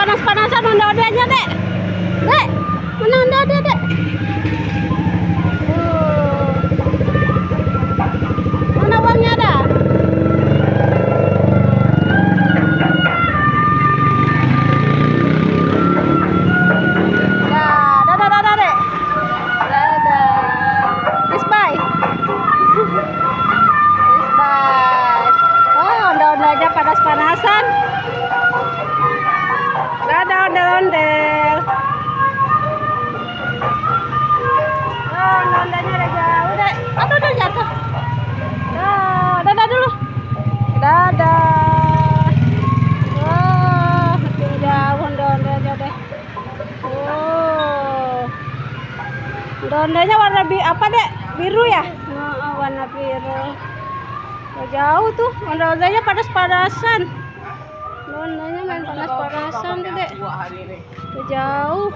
panas-panasan onde-ondenya, Dek. Dek, mana onde-onde, Dek? Mana uangnya ada? Dadah, Dek. Dadah. Yes, bye. Yes, bye. Oh, onde-ondenya panas-panasan. Dadah, ondel-ondel. Oh, ondel-ondelnya udah jauh, Dek. Aduh, udah jatuh. Dadah dulu. Dadah. Wah, makin jauh ondel-ondelnya, Dek. Oh. Ondel-ondelnya warna apa, Dek? Biru ya? Oh, warna biru. Udah jauh tuh. Ondel-ondelnya panas-panasan. Ondel-ondelnya main panas-panasan tuh, Dek. Udah jauh.